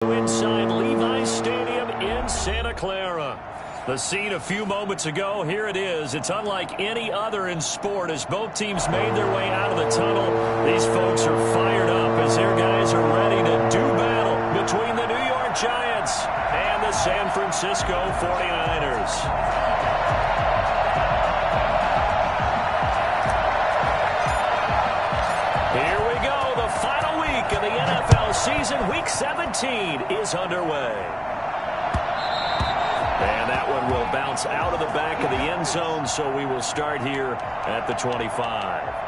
Inside Levi's Stadium in Santa Clara. The scene a few moments ago, here it is. It's unlike any other in sport as both teams made their way out of the tunnel. These folks are fired up as their guys are ready to do battle between the New York Giants and the San Francisco 49ers. Here we go. The final week of the NFL season. Week 17 is underway. And that one will bounce out of the back of the end zone, so we will start here at the 25.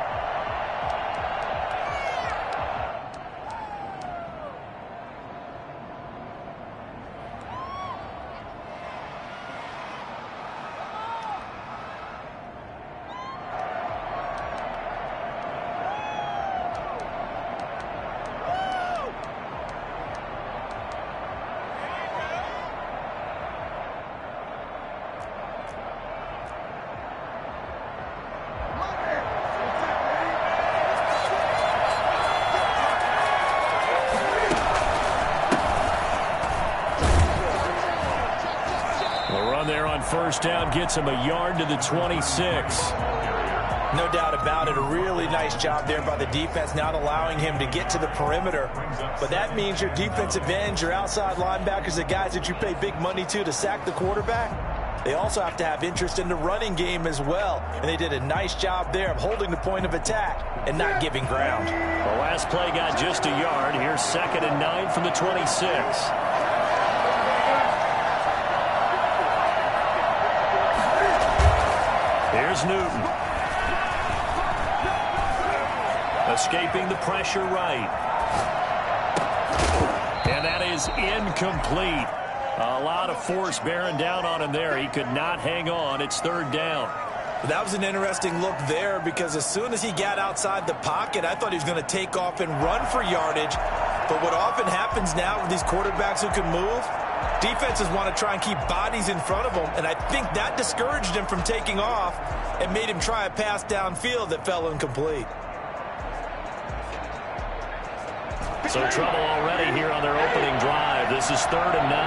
First down gets him a yard to the 26. No doubt about it. A really nice job there by the defense, not allowing him to get to the perimeter. But that means your defensive ends, your outside linebackers, the guys that you pay big money to sack the quarterback, they also have to have interest in the running game as well. And they did a nice job there of holding the point of attack and not giving ground. The last play got just a yard. Here's 2nd and 9 from the 26. Here's Newton. Escaping the pressure right. And that is incomplete. A lot of force bearing down on him there. He could not hang on. It's 3rd down. That was an interesting look there because as soon as he got outside the pocket, I thought he was going to take off and run for yardage. But what often happens now with these quarterbacks who can move, defenses want to try and keep bodies in front of them, and I think that discouraged him from taking off and made him try a pass downfield that fell incomplete. So trouble already here on their opening drive. This is 3rd and 9.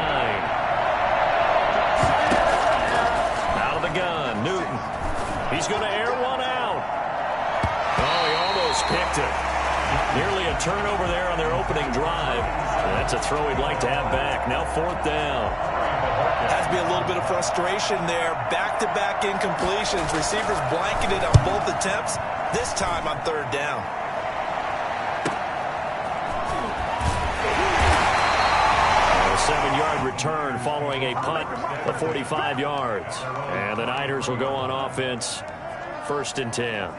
Out of the gun, Newton. He's going to air one out. Oh, he almost picked it. Nearly a turnover there on their opening drive. And that's a throw he'd like to have back. Now 4th down. Has to be a little bit of frustration there. Back-to-back incompletions. Receivers blanketed on both attempts. This time on 3rd down. A 7-yard return following a punt of 45 yards. And the Niners will go on offense. 1st and 10.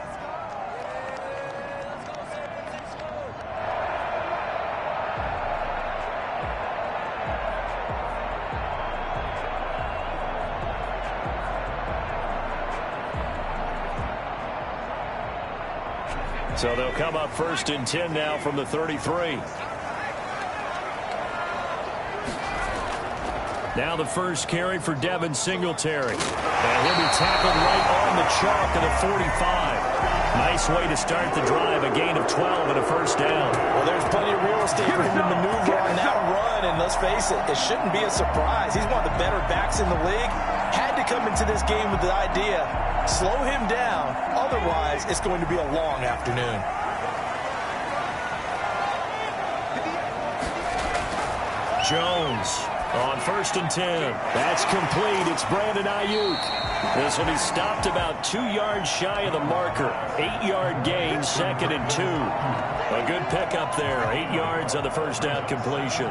So they'll come up 1st and 10 now from the 33. Now the first carry for Devin Singletary. And he'll be tackled right on the chalk of the 45. Nice way to start the drive. A gain of 12 and a 1st down. Well, there's plenty of real estate for him to maneuver on that run. And let's face it, it shouldn't be a surprise. He's one of the better backs in the league. Had to come into this game with the idea, slow him down. Otherwise, it's going to be a long afternoon. Jones on 1st and 10. That's complete. It's Brandon Ayuk. This will be stopped about 2 yards shy of the marker. 8-yard gain, 2nd and 2. A good pickup there. 8 yards on the 1st down completion.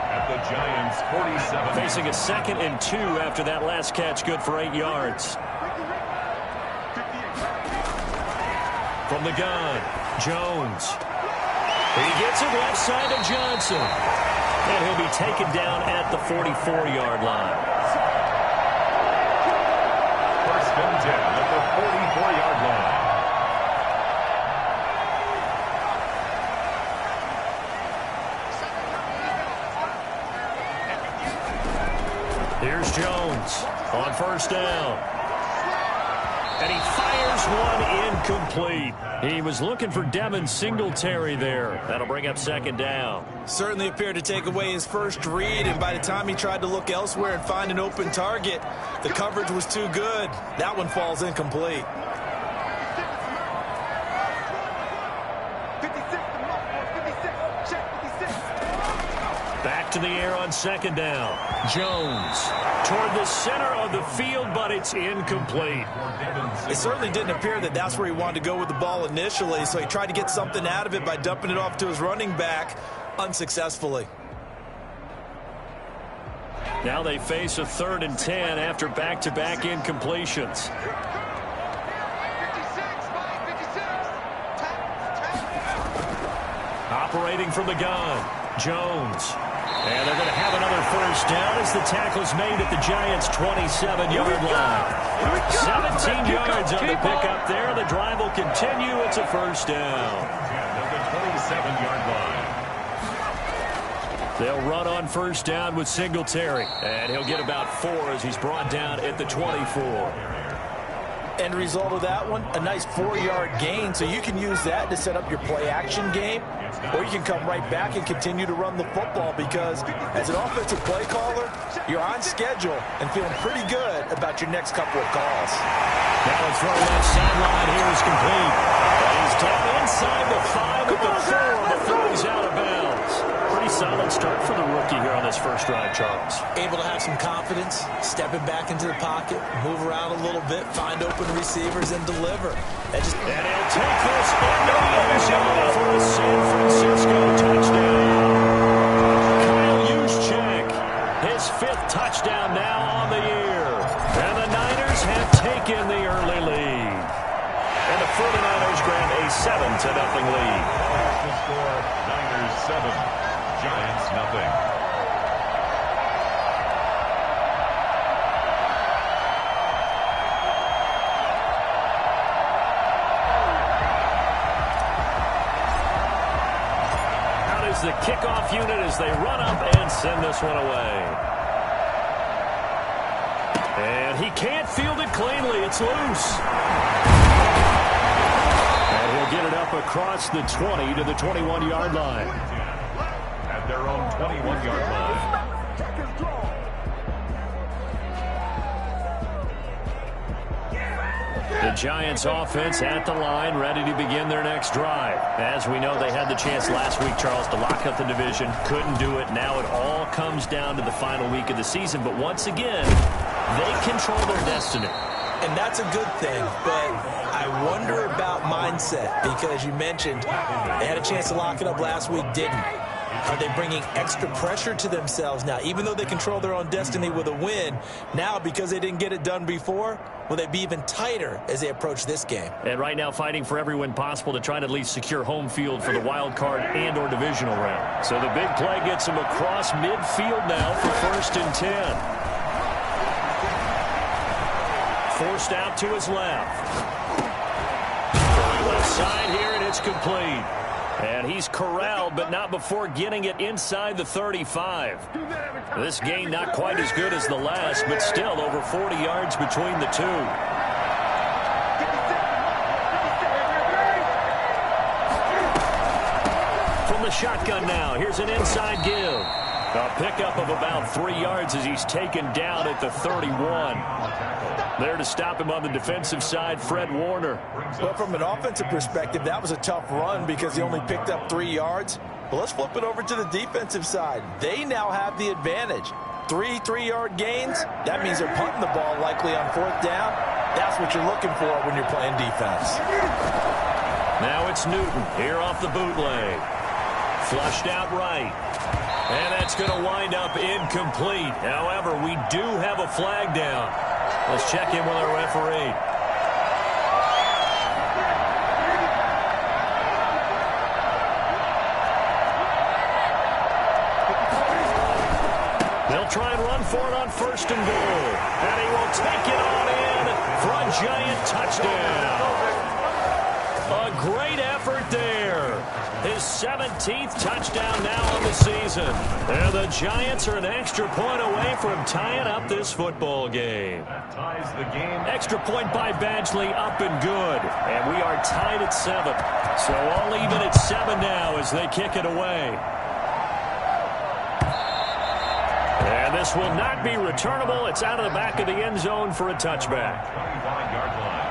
At the Giants' 47. Facing a 2nd and 2 after that last catch, good for 8 yards. From the gun, Jones. He gets it left side of Johnson. And he'll be taken down at the 44-yard line. 1st and 10 at the 44-yard line. Here's Jones on 1st down. And he fires one incomplete. He was looking for Devin Singletary there. That'll bring up second down. Certainly appeared to take away his first read, and by the time he tried to look elsewhere and find an open target, the coverage was too good. That one falls incomplete. Back to the air on second down. Jones toward the center of the field, but it's incomplete. It certainly didn't appear that that's where he wanted to go with the ball initially, so he tried to get something out of it by dumping it off to his running back unsuccessfully. Now they face a 3rd and 10 after back-to-back incompletions. Operating from the gun, Jones. And they're going to have another first down as the tackle's made at the Giants' 27-yard line. 17 yards on the pickup there. The drive will continue. It's a first down. At the 27-yard line. They'll run on first down with Singletary. And he'll get about 4 as he's brought down at the 24. End result of that one, a nice 4-yard gain, so you can use that to set up your play-action game, or you can come right back and continue to run the football because as an offensive play caller, you're on schedule and feeling pretty good about your next couple of calls. Now a throw left sideline here is complete. And he's down inside the 5 at the 4 before he's out of bounds. Pretty solid start for the rookie here on this first drive, Charles. Able to have some confidence, stepping back into the pocket, move around a little bit, find open receivers, and deliver. And he'll take this into the end zone for a San Francisco touchdown. Kyle Juszczyk, his 5th touchdown now on the year. And the Niners have taken the early lead. And the 49ers grab a 7-0 lead. The score, Niners 7, Giants nothing. The kickoff unit as they run up and send this one away. And he can't field it cleanly. It's loose. And he'll get it up across the 20 to the 21-yard line. At their own 21-yard line. The Giants offense at the line, ready to begin their next drive. As we know, they had the chance last week, Charles, to lock up the division. Couldn't do it. Now it all comes down to the final week of the season. But once again, they control their destiny. And that's a good thing, but I wonder about mindset because you mentioned they had a chance to lock it up last week, didn't. Are they bringing extra pressure to themselves now? Even though they control their own destiny with a win, now because they didn't get it done before, will they be even tighter as they approach this game? And right now fighting for every win possible to try to at least secure home field for the wild card and or divisional round. So the big play gets him across midfield now for 1st and 10. Forced out to his left. Going left side here, and it's complete. And he's corralled, but not before getting it inside the 35. This gain not quite as good as the last, but still over 40 yards between the two. From the shotgun now, here's an inside give. A pickup of about 3 yards as he's taken down at the 31. There to stop him on the defensive side, Fred Warner. Well, from an offensive perspective, that was a tough run because he only picked up 3 yards. But let's flip it over to the defensive side. They now have the advantage. 3 3-yard gains, that means they're punting the ball likely on 4th down. That's what you're looking for when you're playing defense. Now it's Newton here off the bootleg. Flushed out right. And that's going to wind up incomplete. However, we do have a flag down. Let's check in with our referee. They'll try and run for it on 1st and goal. And he will take it on in for a Giant touchdown. A great effort there. His 17th touchdown now on the season. And the Giants are an extra point away from tying up this football game. That ties the game. Extra point by Badgley, up and good. And we are tied at 7. So all even at 7 now as they kick it away. And this will not be returnable. It's out of the back of the end zone for a touchback. 25-yard line.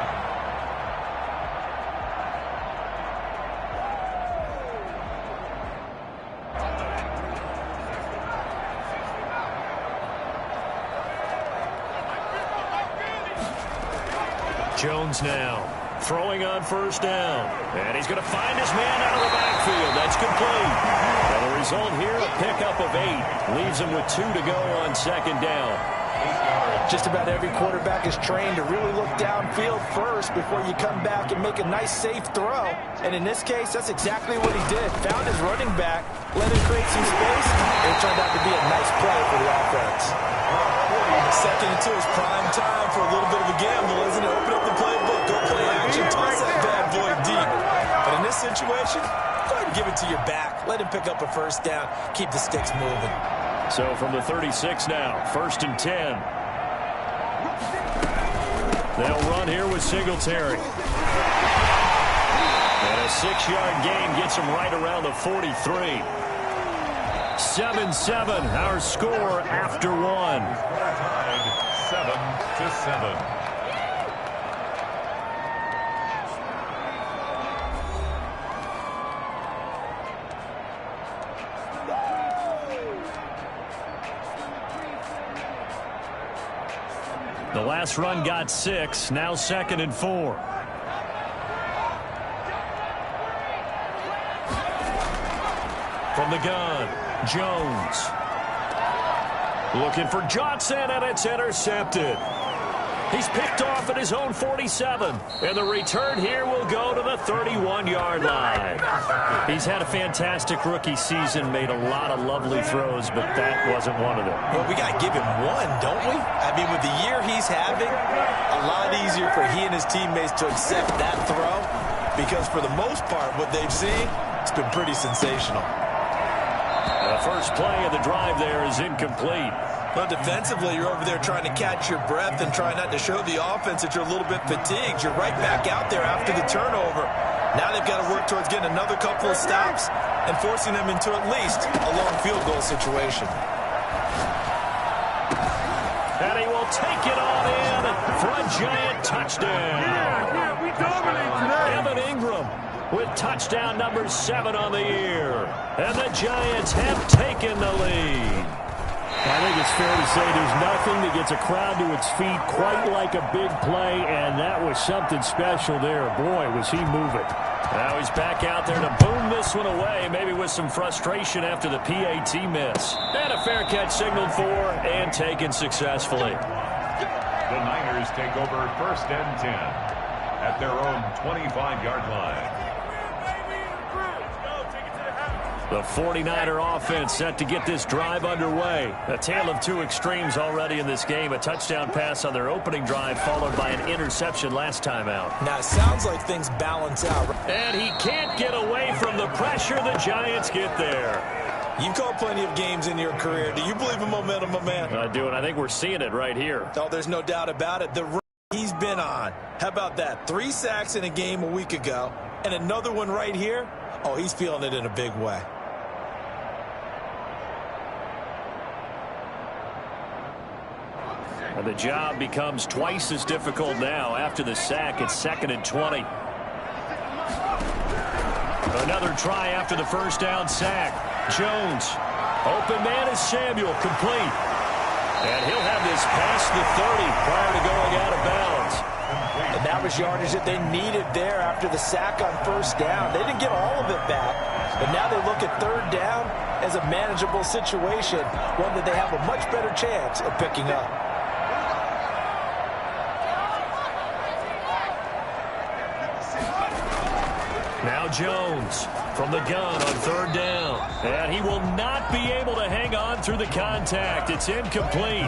Jones now throwing on first down. And he's going to find his man out of the backfield. That's complete. And the result here, a pickup of 8. Leaves him with 2 to go on second down. Just about every quarterback is trained to really look downfield first before you come back and make a nice, safe throw. And in this case, that's exactly what he did. Found his running back, let him create some space, and it turned out to be a nice play for the offense. Second and 2 is prime time for a little bit of a gamble, isn't it? Open up the playbook, go play action, toss that bad boy deep. But in this situation, go ahead and give it to your back. Let him pick up a first down, keep the sticks moving. So from the 36 now, 1st and 10. They'll run here with Singletary. And a 6-yard gain gets him right around the 43. 7-7, our score after 1. Tied 7-7. The last run got 6, now 2nd and 4. From the gun, Jones. Looking for Johnson, and it's intercepted. He's picked off at his own 47. And the return here will go to the 31-yard line. He's had a fantastic rookie season, made a lot of lovely throws, but that wasn't one of them. Well, we got to give him one, don't we? I mean, with the year he's having, a lot easier for he and his teammates to accept that throw because for the most part, what they've seen, it's been pretty sensational. The first play of the drive there is incomplete. Well, defensively, you're over there trying to catch your breath and try not to show the offense that you're a little bit fatigued. You're right back out there after the turnover. Now they've got to work towards getting another couple of stops and forcing them into at least a long field goal situation. And he will take it on in for a Giant touchdown. Yeah, we dominate today. Evan Ingram with touchdown number 7 on the year. And the Giants have taken the lead. I think it's fair to say there's nothing that gets a crowd to its feet quite like a big play, and that was something special there. Boy, was he moving. Now he's back out there to boom this one away, maybe with some frustration after the PAT miss. And a fair catch signaled for and taken successfully. The Niners take over 1st and 10 at their own 25-yard line. The 49er offense set to get this drive underway. A tale of two extremes already in this game. A touchdown pass on their opening drive followed by an interception last time out. Now, it sounds like things balance out. And he can't get away from the pressure. The Giants get there. You've called plenty of games in your career. Do you believe in momentum, my man? I do, and I think we're seeing it right here. Oh, there's no doubt about it. The run he's been on. How about that? 3 sacks in a game a week ago, and another one right here. Oh, he's feeling it in a big way. And the job becomes twice as difficult now. After the sack, it's 2nd and 20. Another try after the first down sack. Jones. Open man is Samuel. Complete. And he'll have this past the 30 prior to going out of bounds. And that was yardage that they needed there after the sack on first down. They didn't get all of it back, but now they look at 3rd down as a manageable situation, one that they have a much better chance of picking up. Now Jones from the gun on third down. And he will not be able to hang on through the contact. It's incomplete.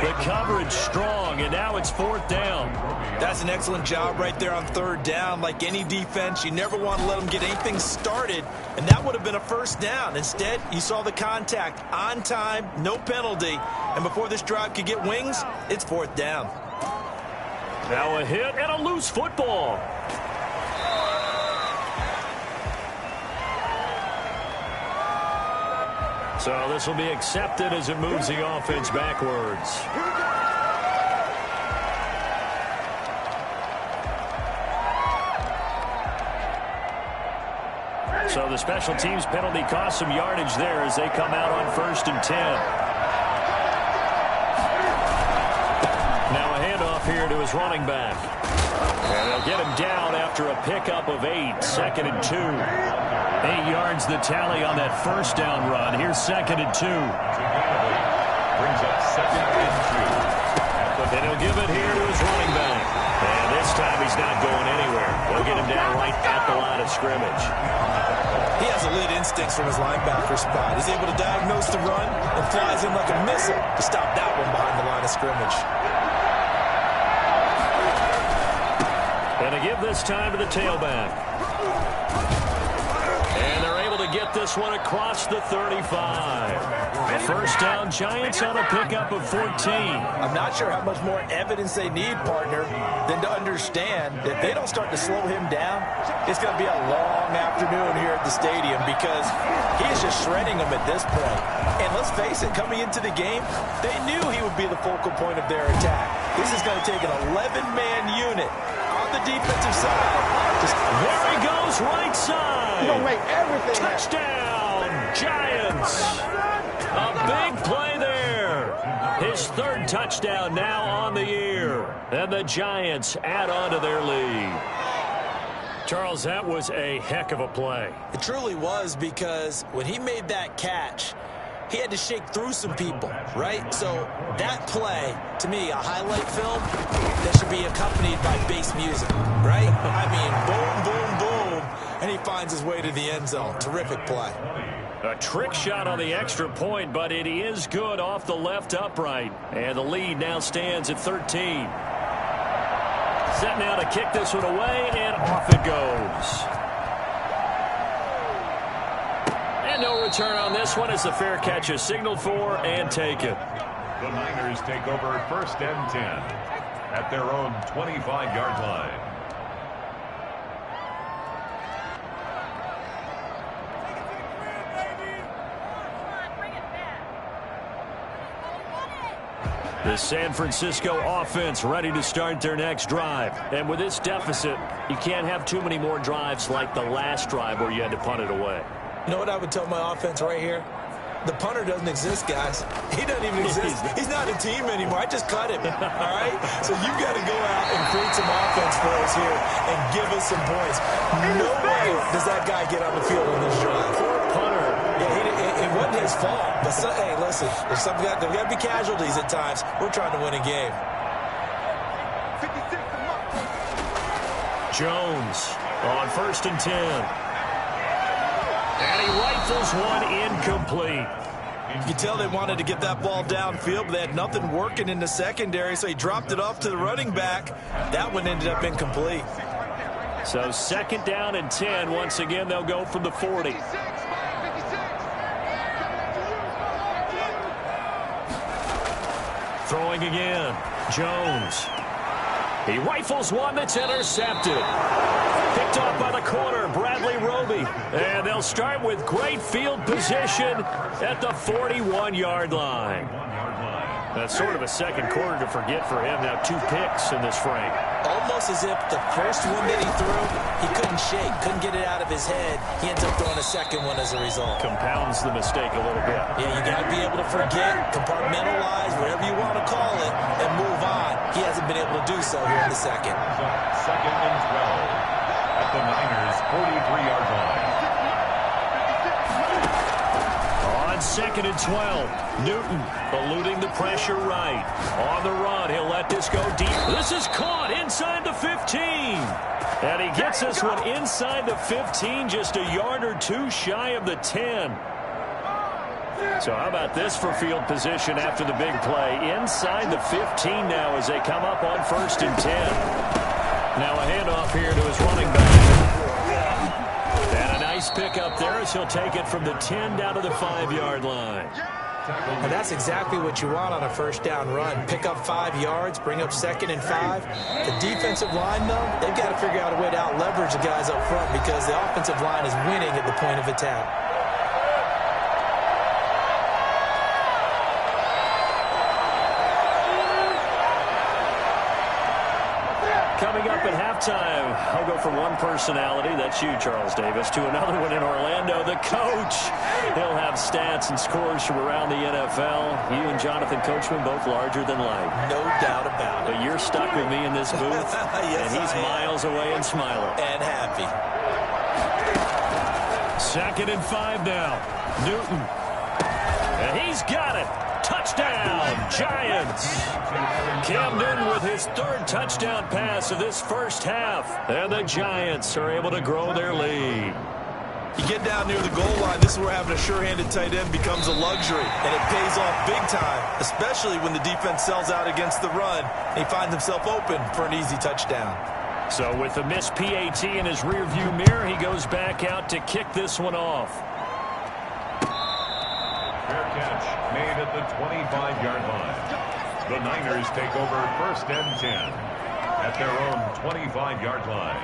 The coverage strong, and now it's fourth down. That's an excellent job right there on third down. Like any defense, you never want to let them get anything started, and that would have been a first down. Instead, you saw the contact on time, no penalty, and before this drive could get wings, it's fourth down. Now a hit and a loose football. So this will be accepted as it moves the offense backwards. So the special teams penalty cost some yardage there as they come out on 1st and 10. Now a handoff here to his running back. And they'll get him down after a pickup of 8, 2nd and 2. 8 yards the tally on that first down run. Here's 2nd and 2. Brings up 2nd and 2. And he'll give it here to his running back. And this time he's not going anywhere. They'll get him down right at the line of scrimmage. He has elite instincts from his linebacker spot. He's able to diagnose the run and flies in like a missile to stop that one behind the line of scrimmage. And to give this time to the tailback. And they're able to get this one across the 35. First down, Giants on a pickup of 14. I'm not sure how much more evidence they need, partner, than to understand that they don't start to slow him down. It's going to be a long afternoon here at the stadium because he is just shredding them at this point. And let's face it, coming into the game, they knew he would be the focal point of their attack. This is going to take an 11-man unit on the defensive side. There he goes, right side. You're going to make everything Touchdown, Giants. A big play there. His 3rd touchdown now on the year. And the Giants add on to their lead. Charles, that was a heck of a play. It truly was, because when he made that catch, he had to shake through some people, right? So that play, to me, a highlight film that should be accompanied by bass music, right? I mean, boom, boom, boom, and he finds his way to the end zone. Terrific play. A trick shot on the extra point, but it is good off the left upright. And the lead now stands at 13. Set now to kick this one away, and off it goes. And no return on this one as the fair catch is signaled for and taken. The Niners take over 1st and 10 at their own 25-yard line. The San Francisco offense ready to start their next drive. And with this deficit, you can't have too many more drives like the last drive where you had to punt it away. You know what I would tell my offense right here? The punter doesn't exist, guys. He doesn't even exist. He's not a team anymore. I just cut him, all right? So you got to go out and create some offense for us here and give us some points. No way does that guy get on the field on this drive. Punter. Yeah, it wasn't his fault. But, hey, listen, there's got to be casualties at times. We're trying to win a game. Jones on 1st and 10. And he rifles one incomplete. You can tell they wanted to get that ball downfield, but they had nothing working in the secondary, so he dropped it off to the running back. That one ended up incomplete. So 2nd down and 10. Once again, they'll go from the 40. Throwing again. Jones. He rifles one that's intercepted. Picked off by the corner, Bradley Roby. And they'll start with great field position at the 41-yard line. That's sort of a second quarter to forget for him. Now 2 picks in this frame. Almost as if the first one that he threw, he couldn't shake, couldn't get it out of his head. He ends up throwing a second one as a result. Compounds the mistake a little bit. Yeah, you got to be able to forget, compartmentalize, whatever you want to call it, and move on. He hasn't been able to do so here in the second. 2nd and 12 at the Niners' 43-yard line. On 2nd and 12, Newton eluding the pressure right. On the run, he'll let this go deep. This is caught inside the 15. And he gets this one inside the 15, just a yard or two shy of the 10. So how about this for field position after the big play? Inside the 15 now as they come up on 1st and 10. Now a handoff here to his running back. And a nice pick up there as he'll take it from the 10 down to the 5-yard line. And that's exactly what you want on a first down run. Pick up 5 yards, bring up 2nd and 5. The defensive line, though, they've got to figure out a way to out-leverage the guys up front because the offensive line is winning at the point of attack. Coming up at halftime, I'll go from one personality, that's you, Charles Davis, to another one in Orlando, the coach. He'll have stats and scores from around the NFL. You and Jonathan Coachman both larger than life. No doubt about it. But you're stuck with me in this booth, yes, and he's miles away and smiling. And happy. 2nd and 5 now. Newton. And he's got it. Touchdown, Giants. Cam Newton with his 3rd touchdown pass of this first half. And the Giants are able to grow their lead. You get down near the goal line, this is where having a sure-handed tight end becomes a luxury. And it pays off big time, especially when the defense sells out against the run. And he finds himself open for an easy touchdown. So with the missed PAT in his rearview mirror, he goes back out to kick this one off. Fair catch made at the 25-yard line. The Niners take over 1st and 10 at their own 25-yard line.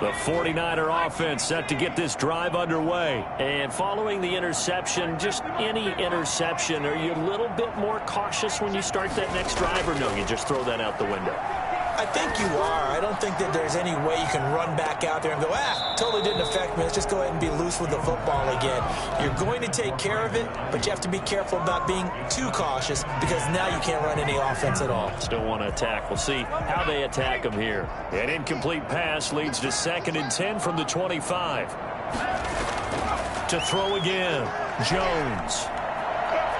The 49er offense set to get this drive underway. And following the interception, just any interception, are you a little bit more cautious when you start that next drive, or no, you just throw that out the window? I think you are. I don't think that there's any way you can run back out there and go, totally didn't affect me. Let's just go ahead and be loose with the football again. You're going to take care of it, but you have to be careful about being too cautious because now you can't run any offense at all. Still want to attack. We'll see how they attack them here. An incomplete pass leads to 2nd and 10 from the 25. To throw again. Jones.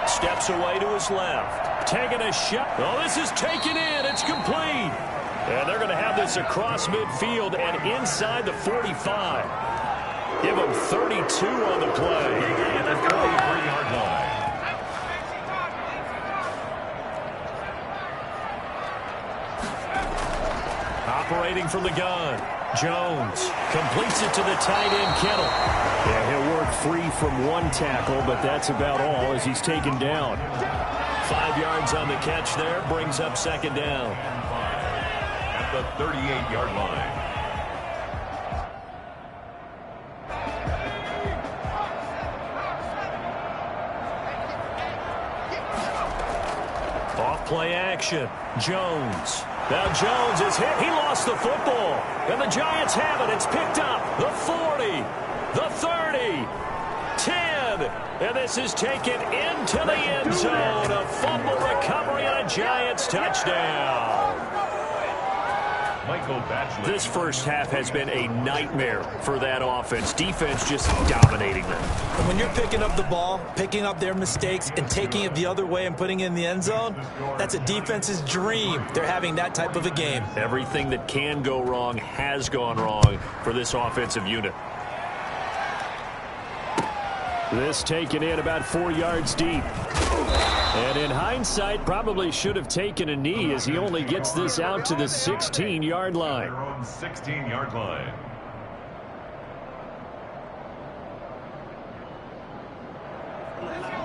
Steps away to his left. Taking a shot. Oh, this is taken in. It's complete. And they're going to have this across midfield and inside the 45. Give them 32 on the play. At the 43-yard line. Operating from the gun. Jones completes it to the tight end, Kittle. Yeah, he'll work free from one tackle, but that's about all as he's taken down. 5 yards on the catch there, brings up 2nd down. At the 38-yard line. Off play action. Jones. Now Jones is hit. He lost the football. And the Giants have it. It's picked up. The 40. The 30. 10. And this is taken into the end zone. A fumble recovery and a Giants touchdown. Michael Batchley. This first half has been a nightmare for that offense. Defense just dominating them. And when you're picking up the ball, picking up their mistakes, and taking it the other way and putting it in the end zone, that's a defense's dream. They're having that type of a game. Everything that can go wrong has gone wrong for this offensive unit. This taken in about 4 yards deep. And in hindsight, probably should have taken a knee as he only gets this out to the 16-yard line. Their own 16-yard line.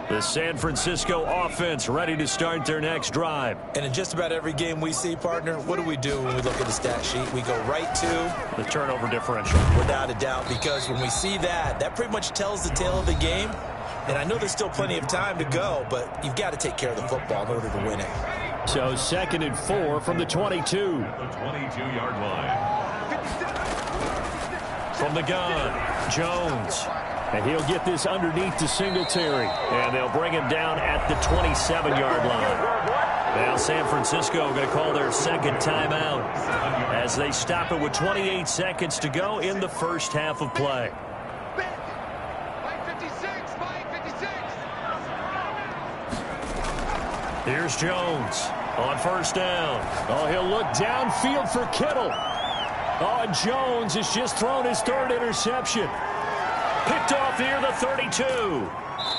The San Francisco offense ready to start their next drive. And in just about every game we see, partner, what do we do when we look at the stat sheet? We go right to the turnover differential. Without a doubt, because when we see that, that pretty much tells the tale of the game. And I know there's still plenty of time to go, but you've got to take care of the football in order to win it. So 2nd and 4 from the 22. The 22-yard line. From the gun, Jones. And he'll get this underneath to Singletary. And they'll bring him down at the 27-yard line. Now San Francisco going to call their 2nd timeout as they stop it with 28 seconds to go in the first half of play. Here's Jones on 1st down. Oh, he'll look downfield for Kittle. Oh, and Jones has just thrown his third interception. Picked off near the 32.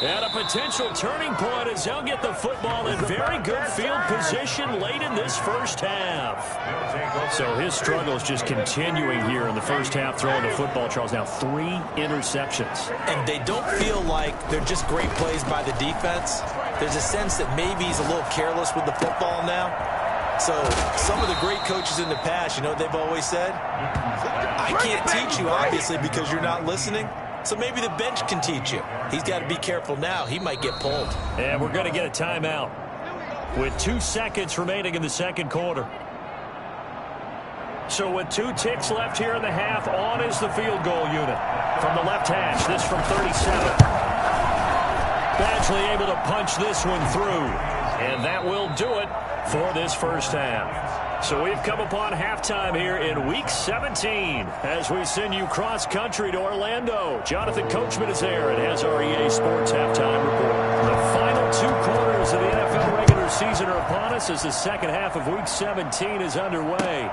And a potential turning point as they'll get the football in very good field position late in this first half. So his struggles just continuing here in the first half throwing the football, Charles. Now 3 interceptions. And they don't feel like they're just great plays by the defense. There's a sense that maybe he's a little careless with the football now. So some of the great coaches in the past, you know what they've always said? I can't teach you, obviously, because you're not listening. So maybe the bench can teach you. He's got to be careful now. He might get pulled. And we're going to get a timeout with 2 seconds remaining in the second quarter. So with 2 ticks left here in the half, on is the field goal unit. From the left hash, this from 37. Badgley able to punch this one through. And that will do it for this first half. So we've come upon halftime here in Week 17 as we send you cross-country to Orlando. Jonathan Coachman is there and has our EA Sports Halftime Report. The final 2 quarters of the NFL regular season are upon us as the second half of Week 17 is underway.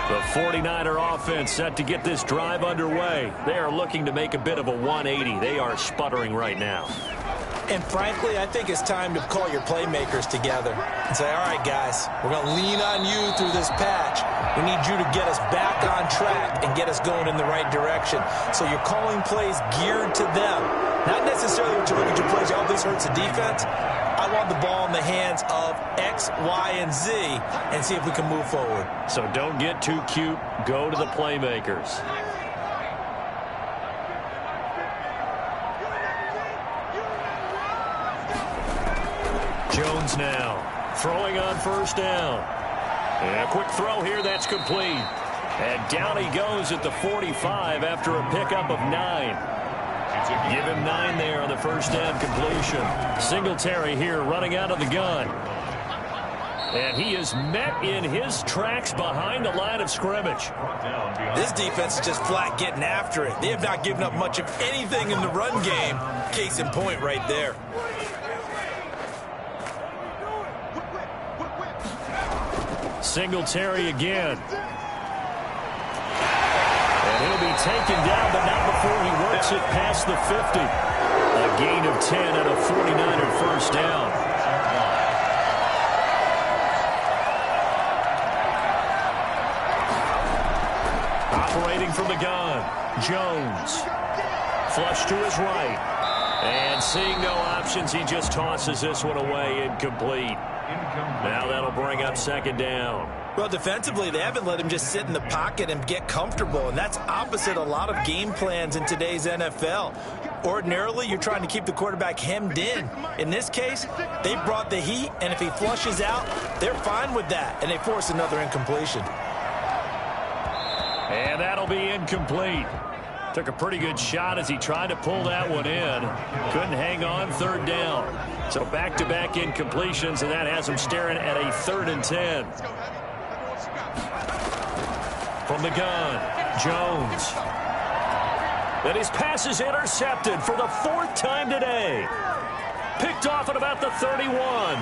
The 49er offense set to get this drive underway. They are looking to make a bit of a 180. They are sputtering right now. And frankly, I think it's time to call your playmakers together and say, all right, guys, we're going to lean on you through this patch. We need you to get us back on track and get us going in the right direction. So you're calling plays geared to them. Not necessarily what you look at your plays, oh, this hurts the defense. I want the ball in the hands of X, Y, and Z and see if we can move forward. So don't get too cute. Go to the playmakers. Jones now throwing on first down. And a quick throw here, that's complete. And down he goes at the 45 after a pickup of 9. Give him 9 there on the first down completion. Singletary here running out of the gun. And he is met in his tracks behind the line of scrimmage. This defense is just flat getting after it. They have not given up much of anything in the run game. Case in point right there. Singletary again. And he'll be taken down, but not before he works it past the 50. A gain of 10 and a 49er first down. Operating from the gun, Jones. Flush to his right. And seeing no options, he just tosses this one away, incomplete. Now that'll bring up second down. Well, defensively, they haven't let him just sit in the pocket and get comfortable, and that's opposite a lot of game plans in today's NFL. Ordinarily, you're trying to keep the quarterback hemmed in. In this case, they brought the heat, and if he flushes out, they're fine with that, and they force another incompletion. And that'll be incomplete. Took a pretty good shot as he tried to pull that one in. Couldn't hang on, third down. So back-to-back incompletions, and that has him staring at a 3rd and 10. From the gun, Jones. And his pass is intercepted for the 4th time today. Picked off at about the 31.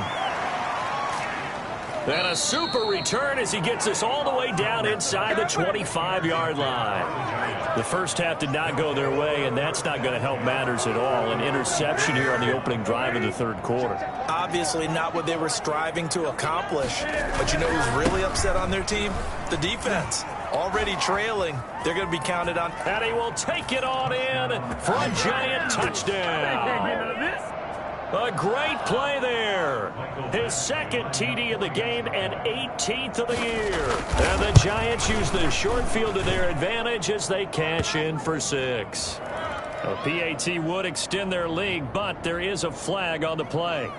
And a super return as he gets us all the way down inside the 25-yard line. The first half did not go their way, and that's not going to help matters at all. An interception here on the opening drive of the 3rd quarter. Obviously not what they were striving to accomplish. But you know who's really upset on their team? The defense. Already trailing. They're going to be counted on. And he will take it on in for a giant touchdown. A great play there. His 2nd TD of the game and 18th of the year. And the Giants use the short field to their advantage as they cash in for 6. The PAT would extend their lead, but there is a flag on the play.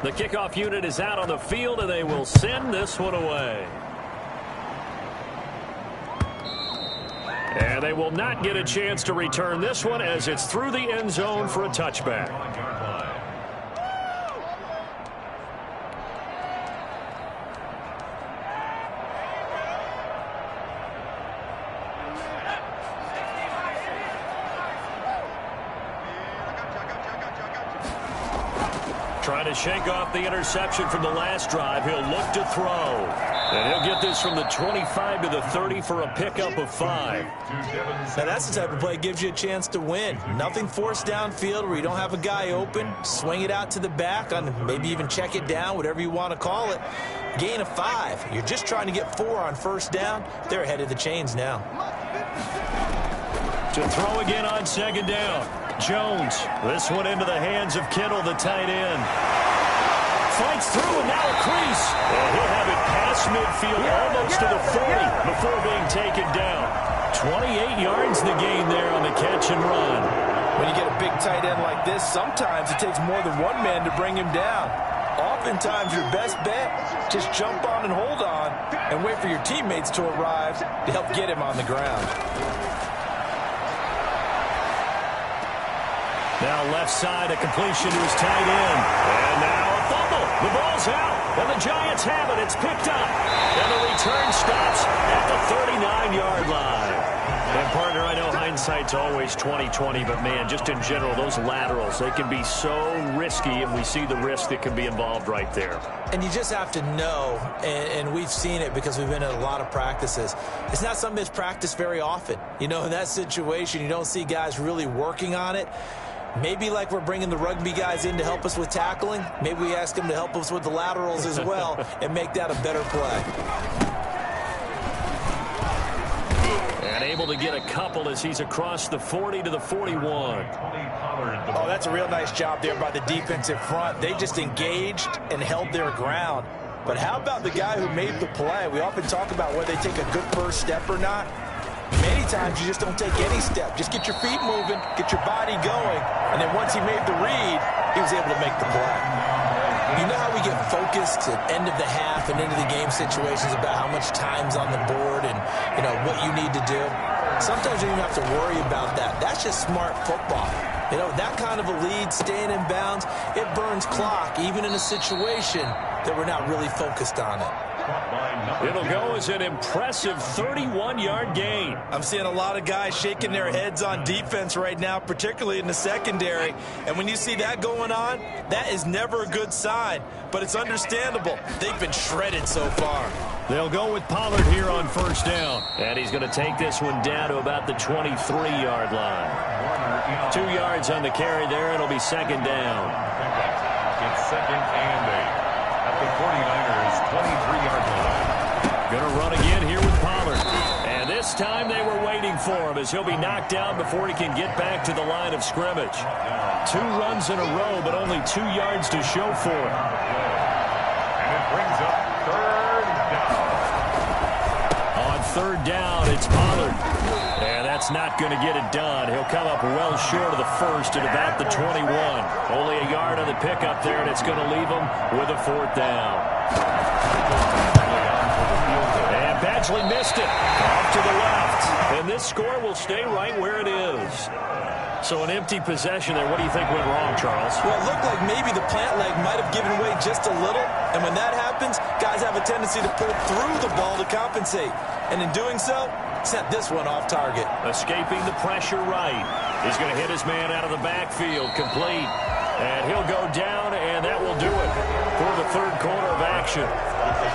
The kickoff unit is out on the field, and they will send this one away. And they will not get a chance to return this one as it's through the end zone for a touchback. to shake off the interception from the last drive, he'll look to throw. And he'll get this from the 25 to the 30 for a pickup of 5. Now that's the type of play that gives you a chance to win. Nothing forced downfield where you don't have a guy open. Swing it out to the back, on maybe even check it down, whatever you want to call it. Gain of 5. You're just trying to get 4 on first down. They're ahead of the chains now. To throw again on second down. Jones. This one into the hands of Kittle, the tight end. Fights through and now a crease. And he'll have it past midfield almost to the 40 before being taken down. 28 yards the gain there on the catch and run. When you get a big tight end like this, sometimes it takes more than one man to bring him down. Oftentimes your best bet, just jump on and hold on and wait for your teammates to arrive to help get him on the ground. Now left side, a completion to his tight end. And now a fumble. The ball's out. And the Giants have it. It's picked up. And the return stops at the 39-yard line. And, partner, I know hindsight's always 20/20, but, man, just in general, those laterals, they can be so risky, and we see the risk that can be involved right there. And you just have to know, and we've seen it because we've been at a lot of practices, it's not something that's practiced very often. You know, in that situation, you don't see guys really working on it. Maybe like we're bringing the rugby guys in to help us with tackling, maybe we ask them to help us with the laterals as well and make that a better play. And able to get a couple as he's across the 40 to the 41. Oh, that's a real nice job there by the defensive front. They just engaged and held their ground. But how about the guy who made the play? We often talk about whether they take a good first step or not. Many times you just don't take any step. Just get your feet moving, get your body going, and then once he made the read, he was able to make the play. You know how we get focused at end of the half and into the game situations about how much time's on the board and, you know, what you need to do? Sometimes you don't even have to worry about that. That's just smart football. You know, that kind of a lead, staying in bounds, it burns clock, even in a situation that we're not really focused on it. It'll go as an impressive 31-yard gain. I'm seeing a lot of guys shaking their heads on defense right now, particularly in the secondary. And when you see that going on, that is never a good sign. But it's understandable. They've been shredded so far. They'll go with Pollard here on first down. And he's going to take this one down to about the 23-yard line. 2 yards on the carry there. It'll be second down. It's second and 8 at the 49ers' 23-yard line. Going to run again here with Pollard. And this time they were waiting for him as he'll be knocked down before he can get back to the line of scrimmage. 2 runs in a row, but only 2 yards to show for it. And it brings up third down. On third down, it's Pollard. And that's not going to get it done. He'll come up well short of the first at about the 21. Only a yard on the pickup there, and it's going to leave him with a fourth down. And Badgley missed it. Off to the left. And this score will stay right where it is. So an empty possession there. What do you think went wrong, Charles? Well, it looked like maybe the plant leg might have given way just a little. And when that happens, guys have a tendency to pull through the ball to compensate. And in doing so, sent this one off target. Escaping the pressure right. He's going to hit his man out of the backfield. Complete. And he'll go down, and that will do it for the third quarter of action.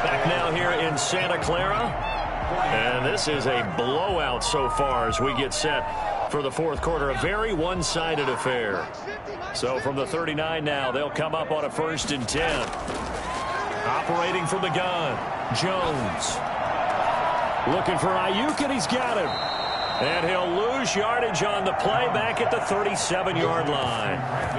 Back now here in Santa Clara. And this is a blowout so far as we get set for the fourth quarter. A very one-sided affair. So from the 39 now, they'll come up on a 1st and 10. Operating from the gun, Jones. Looking for Ayuk, and he's got him. And he'll lose yardage on the play back at the 37-yard line.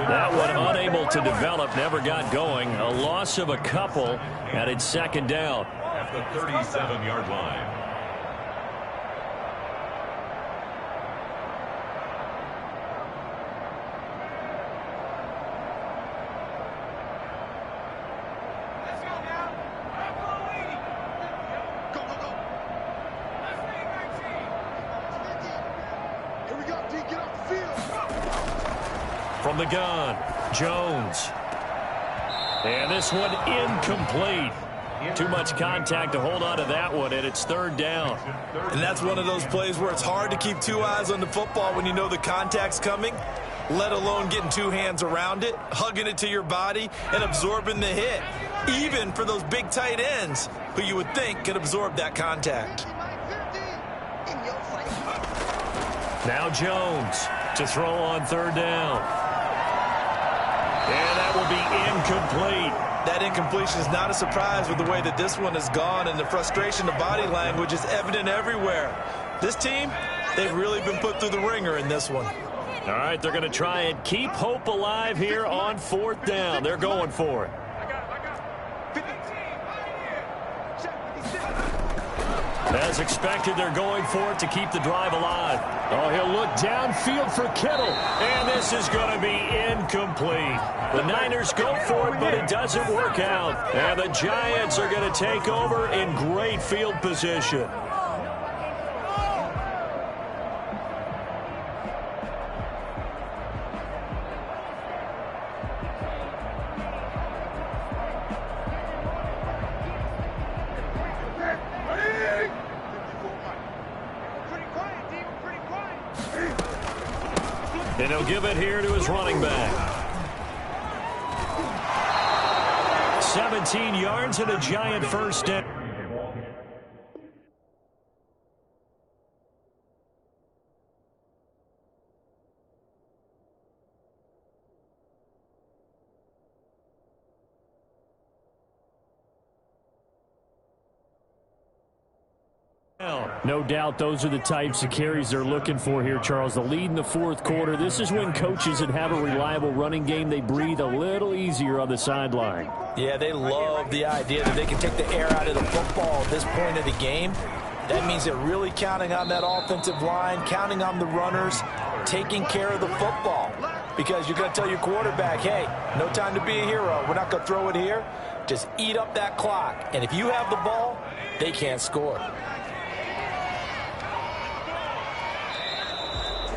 That one unable to develop, never got going. A loss of a couple, and it's second down. At the 37-yard line. From the gun, Jones. And this one incomplete. Too much contact to hold on to that one, and it's third down. And that's one of those plays where it's hard to keep 2 eyes on the football when you know the contact's coming. let alone getting two hands around it, hugging it to your body, and absorbing the hit, even for those big tight ends who you would think could absorb that contact. Now Jones to throw on third down. And that will be incomplete. That incompletion is not a surprise with the way that this one has gone, and the frustration of body language is evident everywhere. This team, they've really been put through the ringer in this one. All right, they're going to try and keep hope alive here on fourth down. They're going for it. As expected, they're going for it to keep the drive alive. Oh, he'll look downfield for Kittle. And this is going to be incomplete. The Niners go for it, but it doesn't work out. And the Giants are going to take over in great field position. And he'll give it here to his running back. 17 yards and a Giant first down. No doubt those are the types of carries they're looking for here, Charles. The lead in the fourth quarter. This is when coaches that have a reliable running game, they breathe a little easier on the sideline. Yeah, they love the idea that they can take the air out of the football at this point of the game. That means they're really counting on that offensive line, counting on the runners, taking care of the football. Because you're going to tell your quarterback, hey, no time to be a hero. We're not going to throw it here. Just eat up that clock. And if you have the ball, they can't score.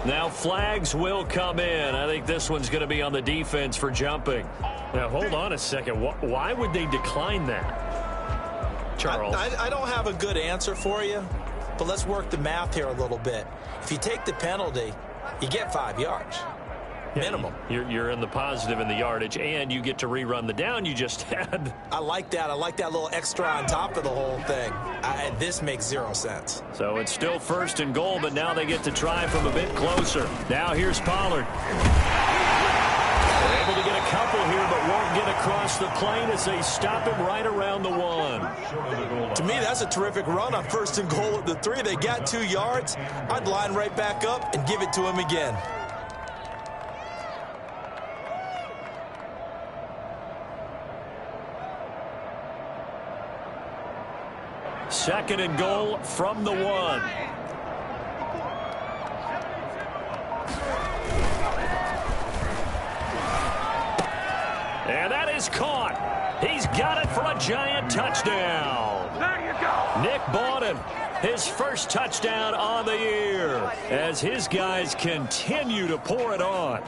Now flags will come in. I think this one's going to be on the defense for jumping. Now hold on a second. Why would they decline that, Charles? I don't have a good answer for you, but let's work the math here a little bit. If you take the penalty, you get 5 yards. Minimum. You're in the positive in the yardage, and you get to rerun the down you just had. I like that. I like that little extra on top of the whole thing. This makes 0 sense. So it's still first and goal, but now they get to try from a bit closer. Now here's Pollard. They're able to get a couple here, but won't get across the plane as they stop him right around the 1. To me, that's a terrific run on first and goal at the 3. They got 2 yards. I'd line right back up and give it to him again. Second and goal from the 1. And that is caught. He's got it for a Giant touchdown. There you go. Nick Bawden, his first touchdown on the year, as his guys continue to pour it on.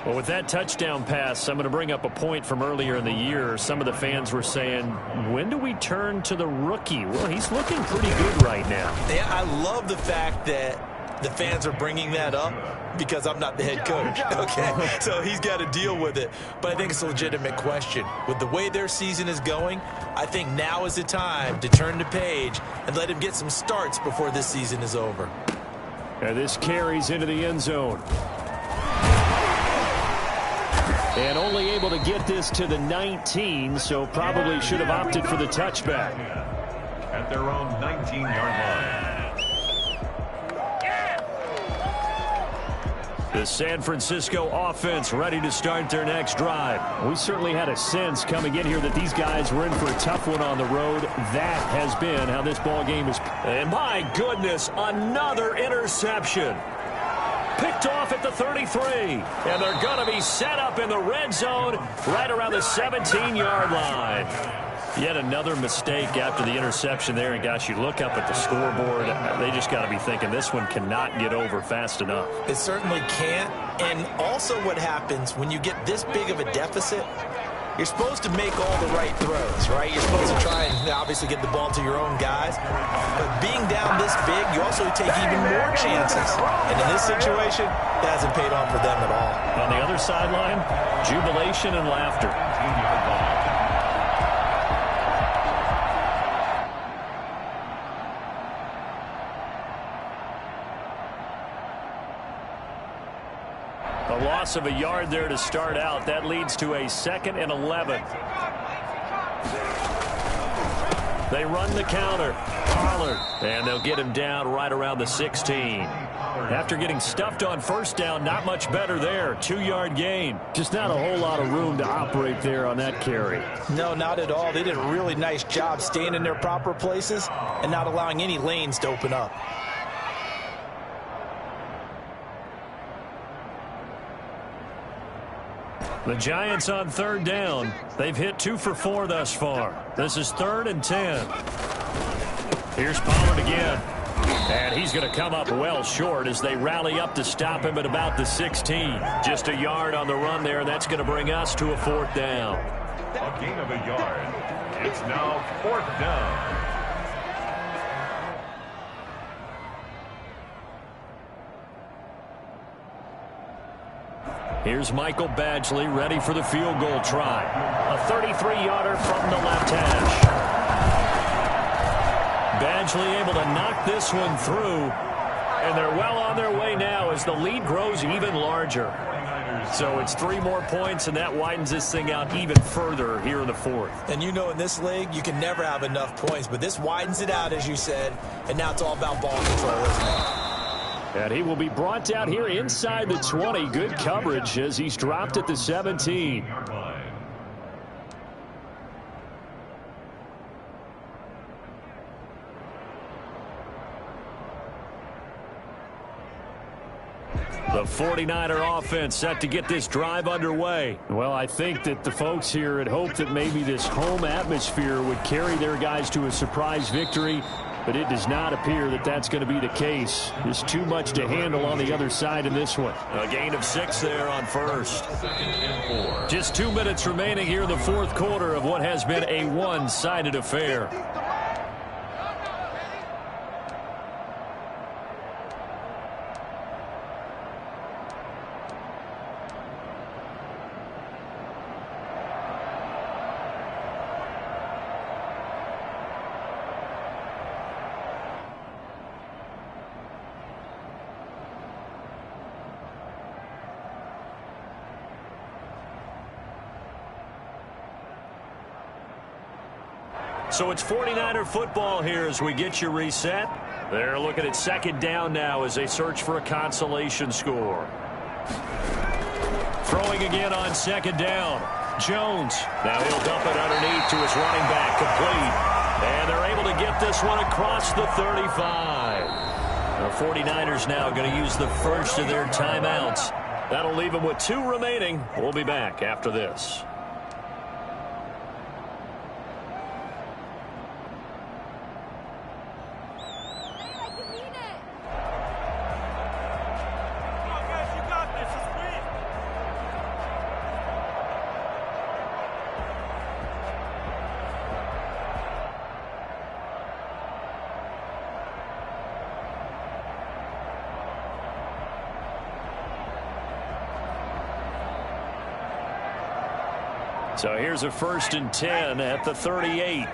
Well, with that touchdown pass, I'm going to bring up a point from earlier in the year. Some of the fans were saying, when do we turn to the rookie? Well, he's looking pretty good right now. Yeah, I love the fact that the fans are bringing that up because I'm not the head coach. Okay, so he's got to deal with it. But I think it's a legitimate question. With the way their season is going, I think now is the time to turn the page and let him get some starts before this season is over. And this carries into the end zone. And only able to get this to the 19, so probably should have opted for the touchback. At their own 19-yard line. The San Francisco offense ready to start their next drive. We certainly had a sense coming in here that these guys were in for a tough one on the road. That has been how this ball game is. And my goodness, another interception. Picked off at the 33, and they're going to be set up in the red zone right around the 17-yard line. Yet another mistake after the interception there, and gosh, you look up at the scoreboard, they just got to be thinking this one cannot get over fast enough. It certainly can't, and also what happens when you get this big of a deficit, you're supposed to make all the right throws, right? You're supposed to try and obviously get the ball to your own guys. But being down this big, you also take even more chances. And in this situation, that hasn't paid off for them at all. On the other sideline, jubilation and laughter. A loss of a yard there to start out. That leads to a 2nd and 11. They run the counter. Pollard. And they'll get him down right around the 16. After getting stuffed on first down, not much better there. 2-yard gain. Just not a whole lot of room to operate there on that carry. No, not at all. They did a really nice job staying in their proper places and not allowing any lanes to open up. The Giants on 3rd down. They've hit 2 for 4 thus far. This is 3rd and 10. Here's Pollard again. And he's going to come up well short as they rally up to stop him at about the 16. Just a yard on the run there. That's going to bring us to a 4th down. A gain of a yard. It's now 4th down. Here's Michael Badgley ready for the field goal try. A 33-yarder from the left hash. Badgley able to knock this one through. And they're well on their way now as the lead grows even larger. So it's 3 more points, and that widens this thing out even further here in the 4th. And you know in this league, you can never have enough points. But this widens it out, as you said. And now it's all about ball control, isn't it? And he will be brought down here inside the 20. Good coverage as he's dropped at the 17. The 49er offense set to get this drive underway. Well, I think that the folks here had hoped that maybe this home atmosphere would carry their guys to a surprise victory. But it does not appear that that's going to be the case. There's too much to handle on the other side in this one. A gain of 6 there on first. Just 2 minutes remaining here in the 4th quarter of what has been a one-sided affair. So it's 49er football here as we get you reset. They're looking at 2nd down now as they search for a consolation score. Throwing again on 2nd down. Jones. Now he'll dump it underneath to his running back, complete. And they're able to get this one across the 35. The 49ers now going to use the first of their timeouts. That'll leave them with 2 remaining. We'll be back after this. So here's a 1st and 10 at the 38.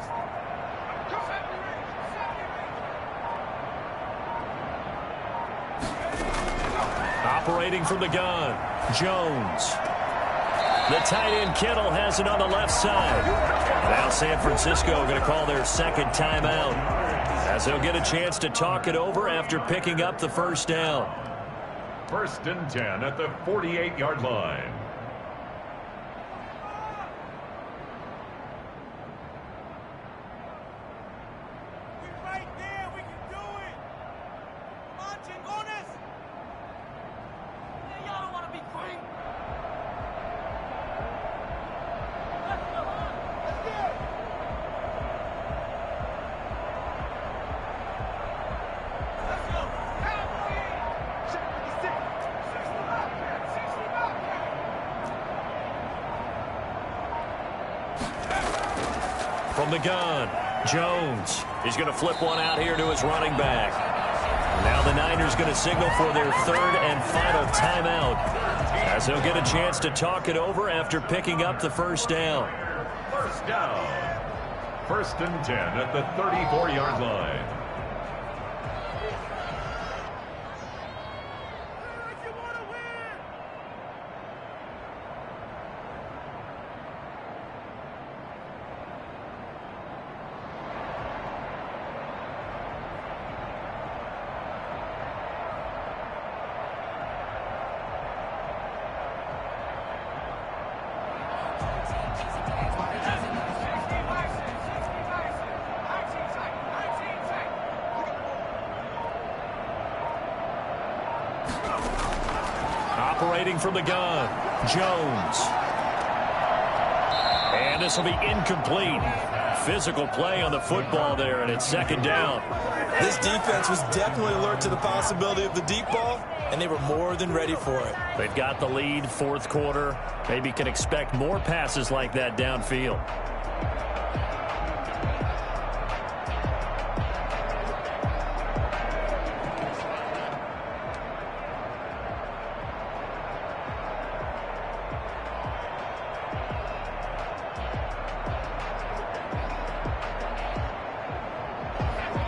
Operating from the gun, Jones. The tight end Kittle has it on the left side. Now San Francisco going to call their 2nd timeout as they'll get a chance to talk it over after picking up the 1st down. 1st and 10 at the 48-yard line. From the gun, Jones. He's going to flip one out here to his running back. Now the Niners going to signal for their third and final timeout, as they'll get a chance to talk it over after picking up the first down. First down. 1st and 10 at the 34-yard line. Operating from the gun, Jones. And this will be incomplete. Physical play on the football there, and it's 2nd down. This defense was definitely alert to the possibility of the deep ball, and they were more than ready for it. They've got the lead, 4th quarter. Maybe can expect more passes like that downfield.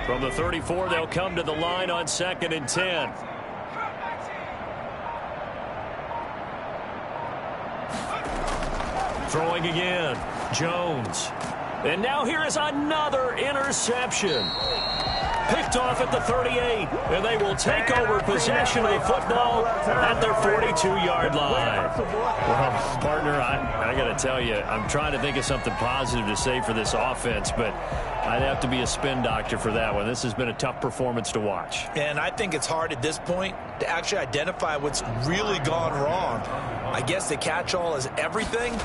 From the 34, they'll come to the line on 2nd and 10. Throwing again, Jones. And now here is another interception. Picked off at the 38, and they will take over possession of the football at their 42-yard line. Well, partner, I got to tell you, I'm trying to think of something positive to say for this offense, but I'd have to be a spin doctor for that one. This has been a tough performance to watch. And I think it's hard at this point to actually identify what's really gone wrong. I guess the catch-all is everything.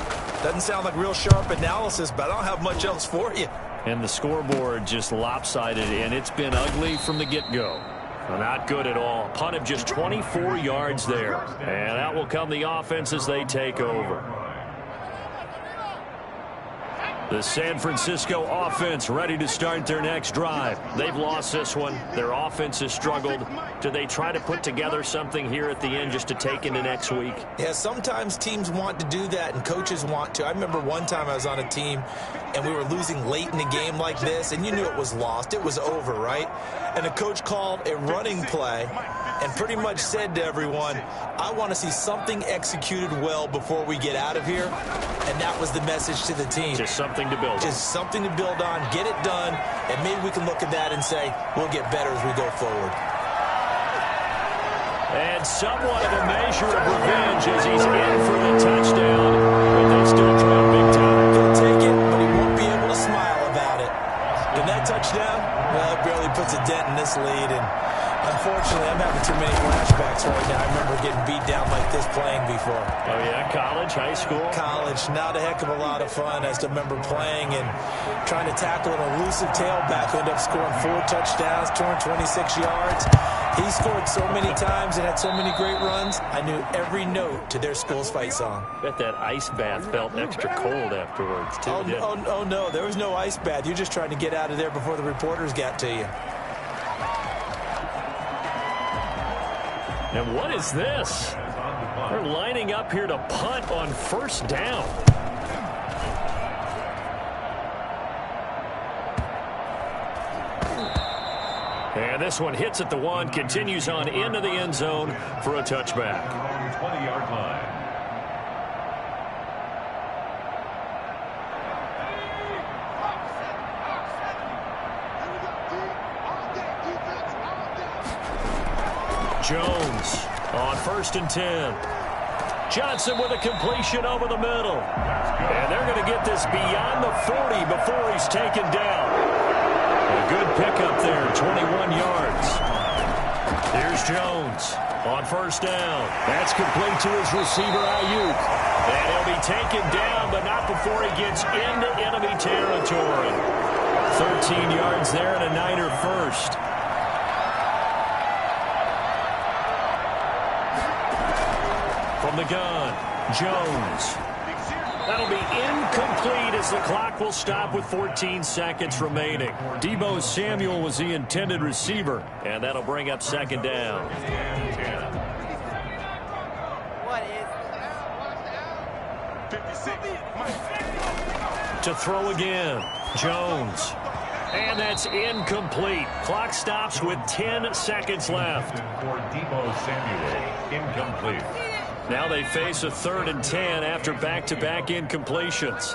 Doesn't sound like real sharp analysis, but I don't have much else for you. And the scoreboard just lopsided, and it's been ugly from the get-go. Not good at all. Punt of just 24 yards there. And that will come the offense as they take over. The San Francisco offense ready to start their next drive. They've lost this one. Their offense has struggled. Do they try to put together something here at the end just to take into next week? Yeah, sometimes teams want to do that and coaches want to. I remember one time I was on a team and we were losing late in a game like this, and you knew it was lost. It was over, right? And the coach called a running play and pretty much said to everyone, I want to see something executed well before we get out of here. And that was the message to the team. Just something to build on. Just something to build on, get it done, and maybe we can look at that and say, we'll get better as we go forward. And somewhat of a measure of revenge as he's in for the touchdown, but they still trail big time. He'll take it, but he won't be able to smile about it. And that touchdown, well, it barely puts a dent in this lead, and unfortunately, I'm having too many flashbacks right now. I remember getting beat down like this playing before. Oh, yeah? College, high school? College. Not a heck of a lot of fun. I just remember playing and trying to tackle an elusive tailback who ended up scoring 4 touchdowns, 226 yards. He scored so many times and had so many great runs, I knew every note to their school's fight song. Bet that ice bath felt extra cold afterwards, too. Oh, no. There was no ice bath. You're just trying to get out of there before the reporters got to you. And what is this? They're lining up here to punt on 1st down. And this one hits at the 1, continues on into the end zone for a touchback. 20-yard line. Jones on 1st and 10. Johnson with a completion over the middle. And they're going to get this beyond the 40 before he's taken down. A good pickup there, 21 yards. Here's Jones on 1st down. That's complete to his receiver, Ayuk. And he'll be taken down, but not before he gets into enemy territory. 13 yards there and a Niner first. From the gun, Jones. That'll be incomplete as the clock will stop with 14 seconds remaining. Deebo Samuel was the intended receiver, and that'll bring up second down. To throw again, Jones. And that's incomplete. Clock stops with 10 seconds left. For Deebo Samuel, incomplete. Now they face a 3rd and 10 after back-to-back incompletions.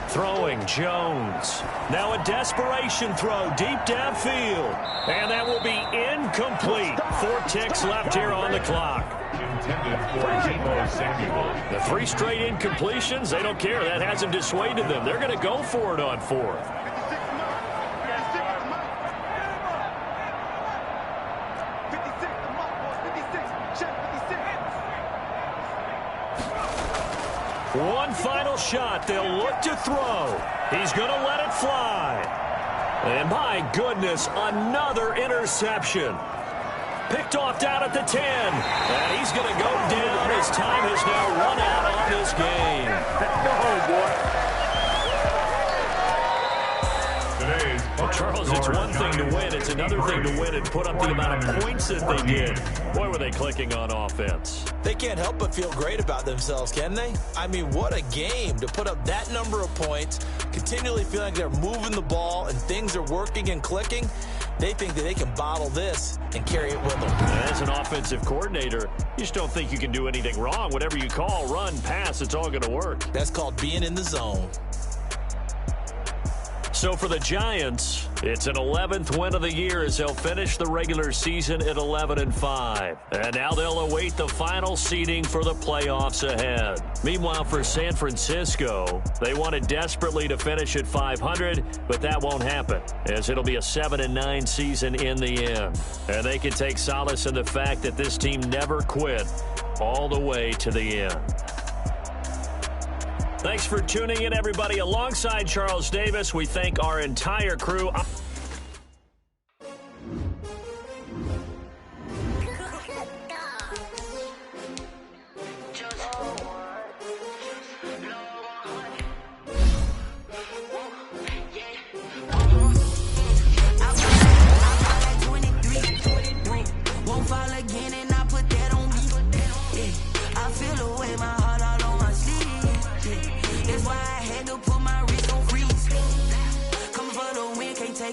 Throwing, Jones. Now a desperation throw deep downfield. And that will be incomplete. 4 ticks left here on the clock. Intended for Deebo Samuel. The 3 straight incompletions, they don't care. That hasn't dissuaded them. They're going to go for it on 4th. One final shot. They'll look to throw. He's going to let it fly. And my goodness, another interception. Picked off down at the 10. And he's going to go down. His time has now run out on this game. Oh, boy. Charles, it's one thing to win. It's another thing to win and put up the amount of points that they did. Boy, were they clicking on offense. They can't help but feel great about themselves, can they? I mean, what a game to put up that number of points, continually feeling like they're moving the ball and things are working and clicking. They think that they can bottle this and carry it with them. As an offensive coordinator, you just don't think you can do anything wrong. Whatever you call, run, pass, it's all going to work. That's called being in the zone. So for the Giants, it's an 11th win of the year as they'll finish the regular season at 11-5. And now they'll await the final seeding for the playoffs ahead. Meanwhile, for San Francisco, they wanted desperately to finish at 500, but that won't happen, as it'll be a 7-9 season in the end. And they can take solace in the fact that this team never quit all the way to the end. Thanks for tuning in, everybody. Alongside Charles Davis, we thank our entire crew.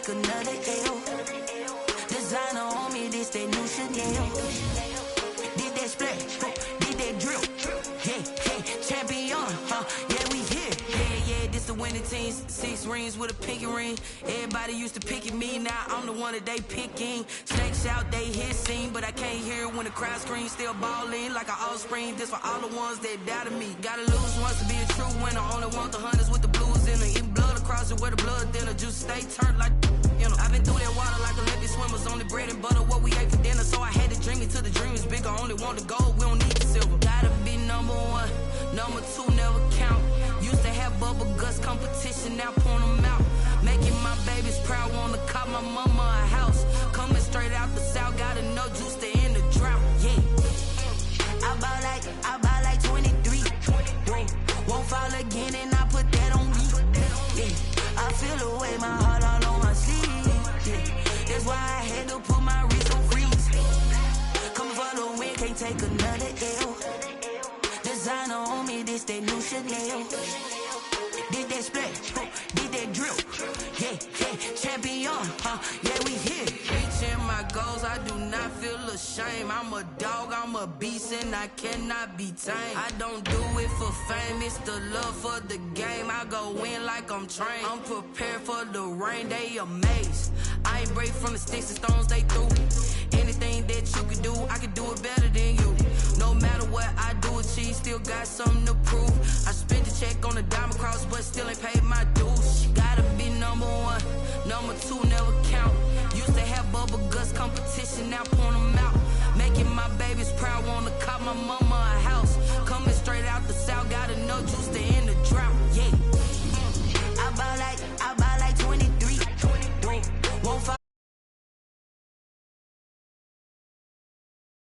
Another L. Designer on me, this that new Chanel. Did that splash, did that drill. Yeah, champion, yeah, we here. Yeah, this the winning team. 6 rings with a pinky ring. Everybody used to pick at me, now I'm the one that they picking. Snakes out, they hit scene, but I can't hear it when the crowd screams. Still balling like an offspring. This for all the ones that doubted me. Gotta lose once to be a true winner. Only want the hunters with the blues in it. Eat blood across it where the blood thinner. Juice stay turned like, you know. I've been through that water like Olympic swimmers. Only bread and butter, what we ate for dinner. So I had to dream it till the dream is bigger. Only want the gold, we don't need the silver. Gotta be number 1, number 2 never count. Used to have bubble guts competition, now point them out. Making my babies proud, wanna cop my mama a house. Coming straight out the south, gotta know juice to end the drought. Yeah, I buy like 23. Won't fall again and I put that on me. Yeah, I feel away, my heart all on my sleeve. Yeah, that's why I had to put my wrist on freeze. Coming for the win, can't take another L. Designer on me, this that new Chanel. Did that splash, did that drill. Yeah, champion, yeah, we here. Reaching my goals, I do not feel ashamed. I'm a dog, I'm a beast, and I cannot be tamed. I don't do it for fame, it's the love for the game. I go in like I'm trained. I'm prepared for the rain, they amazed. I ain't break from the sticks and stones they threw. Anything that you can do, I can do it better than you. No matter what I do, achieve, still got something to prove. I spent the check on the diamond cross, but still ain't paid my dues. Gotta be number 1, number 2 never count. Used to have bubble guts competition, now point them